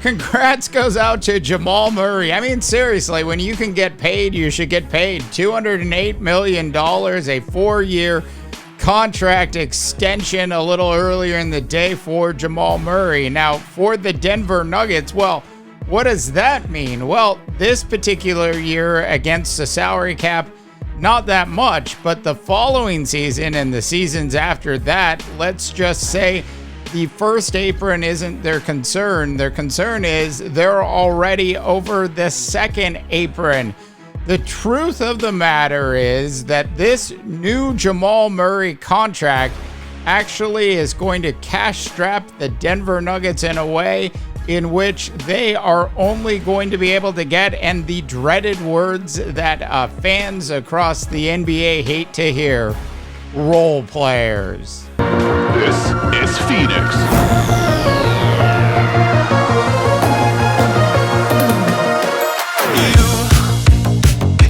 Congrats goes out to Jamal Murray. I mean, seriously, when you can get paid, you should get paid. $208 million, a 4-year contract extension a little earlier in the day for Jamal Murray. Now, for the Denver Nuggets, well, what does that mean? Well, this particular year against the salary cap, not that much, but the following season and the seasons after that, let's just say the first apron isn't their concern. Their concern is they're already over the second apron. The truth of the matter is that this new Jamal Murray contract actually is going to cash strap the Denver Nuggets in a way in which they are only going to be able to get, and the dreaded words that fans across the NBA hate to hear, role players. This is Phoenix.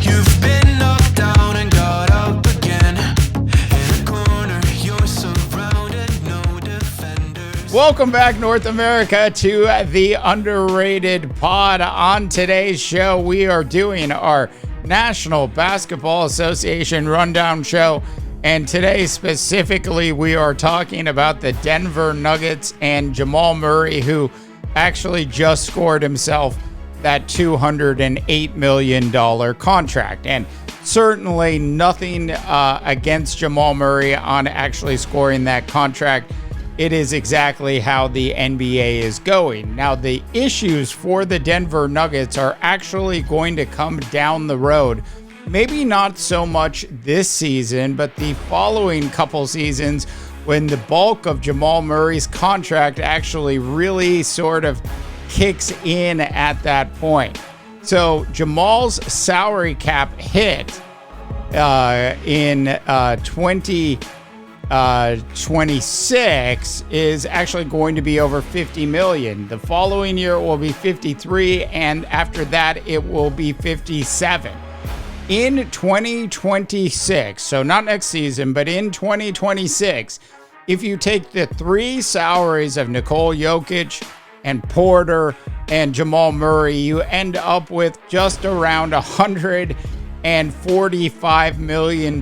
You've been knocked down and got up again. In a corner, you're surrounded, no defenders. Welcome back, North America, to the Underrated Pod. On today's show, we are doing our National Basketball Association Rundown Show. And today, specifically, we are talking about the Denver Nuggets and Jamal Murray, who actually just scored himself that $208 million contract. And certainly nothing against Jamal Murray on actually scoring that contract. It is exactly how the NBA is going. Now, the issues for the Denver Nuggets are actually going to come down the road. Maybe not so much this season, but the following couple seasons when the bulk of Jamal Murray's contract actually really sort of kicks in at that point. So Jamal's salary cap hit in 2026 is actually going to be over $50 million. The following year it will be 53, and after that it will be 57. In 2026, so not next season, but in 2026, if you take the three salaries of Nikola Jokic and Porter and Jamal Murray, you end up with just around $145 million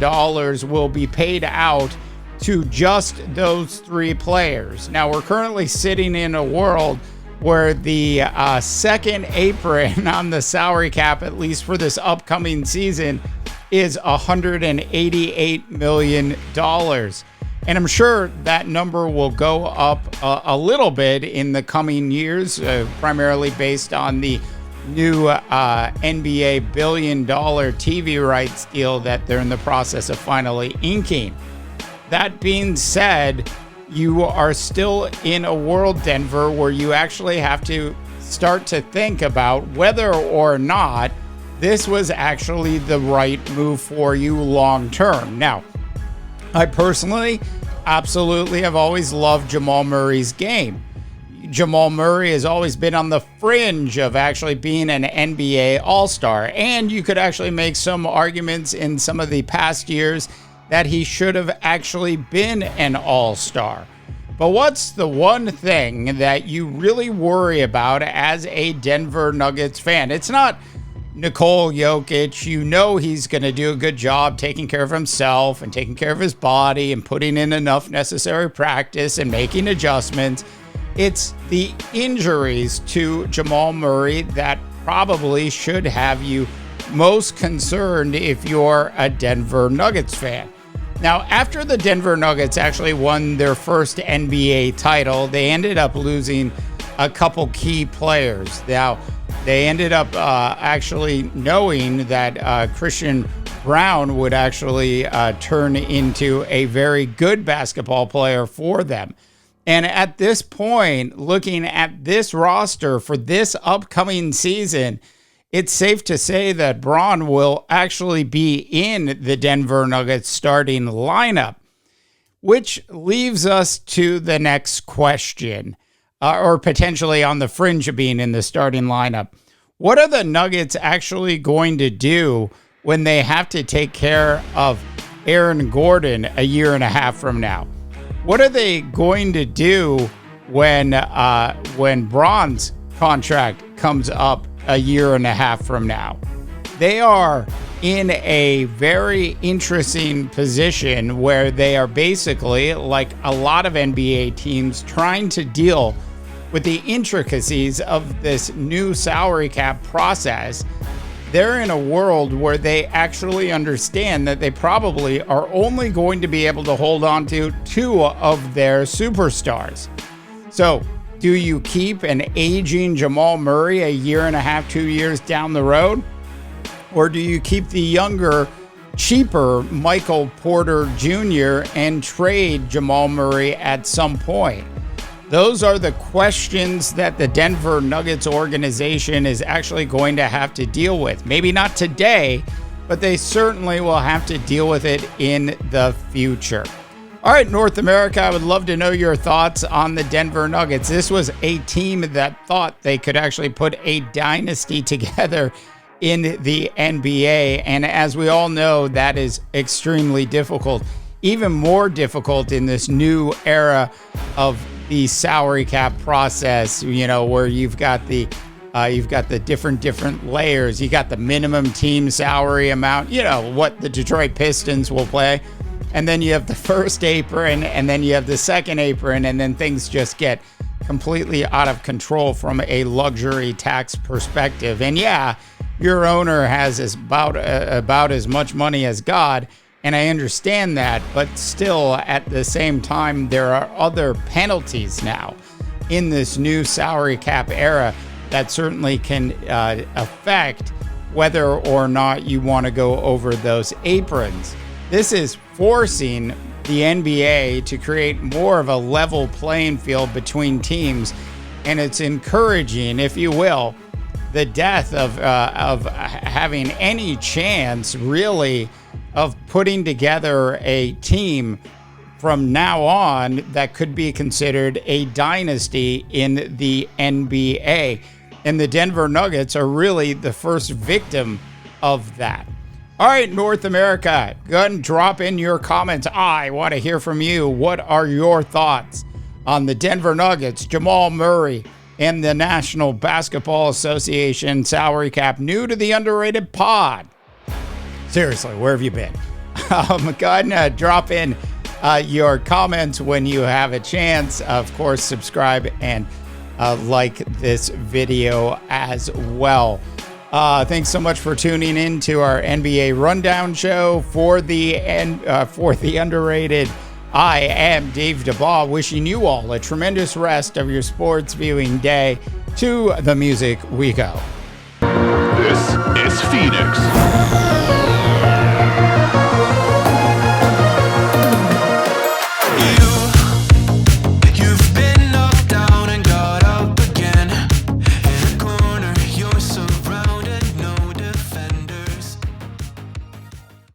will be paid out to just those three players. Now, we're currently sitting in a world where the second apron on the salary cap, at least for this upcoming season, is $188 million. And I'm sure that number will go up a little bit in the coming years, primarily based on the new NBA billion-dollar TV rights deal that they're in the process of finally inking. That being said, you are still in a world, Denver, where you actually have to start to think about whether or not this was actually the right move for you long term. Now, I personally absolutely have always loved Jamal Murray's game. Jamal Murray has always been on the fringe of actually being an NBA All-Star, and you could actually make some arguments in some of the past years that he should have actually been an all-star. But what's the one thing that you really worry about as a Denver Nuggets fan? It's not Nikola Jokic. You know he's going to do a good job taking care of himself and taking care of his body and putting in enough necessary practice and making adjustments. It's the injuries to Jamal Murray that probably should have you most concerned if you're a Denver Nuggets fan. Now, after the Denver Nuggets actually won their first NBA title, they ended up losing a couple key players. Now, they ended up actually knowing that Christian Brown would actually turn into a very good basketball player for them. And at this point, looking at this roster for this upcoming season, it's safe to say that Braun will actually be in the Denver Nuggets starting lineup, which leaves us to the next question, or potentially on the fringe of being in the starting lineup. What are the Nuggets actually going to do when they have to take care of Aaron Gordon a year and a half from now? What are they going to do when Braun's contract comes up a year and a half from now. They are in a very interesting position where they are basically, like a lot of NBA teams, trying to deal with the intricacies of this new salary cap process. They're in a world where they actually understand that they probably are only going to be able to hold on to two of their superstars. So, do you keep an aging Jamal Murray a year and a half, 2 years down the road? Or do you keep the younger, cheaper Michael Porter Jr. and trade Jamal Murray at some point? Those are the questions that the Denver Nuggets organization is actually going to have to deal with. Maybe not today, but they certainly will have to deal with it in the future. All right, North America, I would love to know your thoughts on the Denver Nuggets. This was a team that thought they could actually put a dynasty together in the NBA. And as we all know, that is extremely difficult, even more difficult in this new era of the salary cap process, you know, where you've got the different layers. You got the minimum team salary amount, you know, what the Detroit Pistons will play. And then you have the first apron, and then you have the second apron, and then things just get completely out of control from a luxury tax perspective. And yeah, your owner has about as much money as God, and I understand that, but still at the same time, there are other penalties now in this new salary cap era that certainly can affect whether or not you want to go over those aprons. This is forcing the NBA to create more of a level playing field between teams, and it's encouraging, if you will, the death of having any chance, really, of putting together a team from now on that could be considered a dynasty in the NBA. And the Denver Nuggets are really the first victim of that. All right, North America, go ahead and drop in your comments. I want to hear from you. What are your thoughts on the Denver Nuggets, Jamal Murray, and the National Basketball Association salary cap? New to the Underrated pod. Seriously, where have you been? Go ahead and drop in your comments when you have a chance. Of course, subscribe and like this video as well. Thanks so much for tuning in to our NBA Rundown show for the Underrated. I am Dave DeBaugh, wishing you all a tremendous rest of your sports viewing day. To the music we go. This is Phoenix.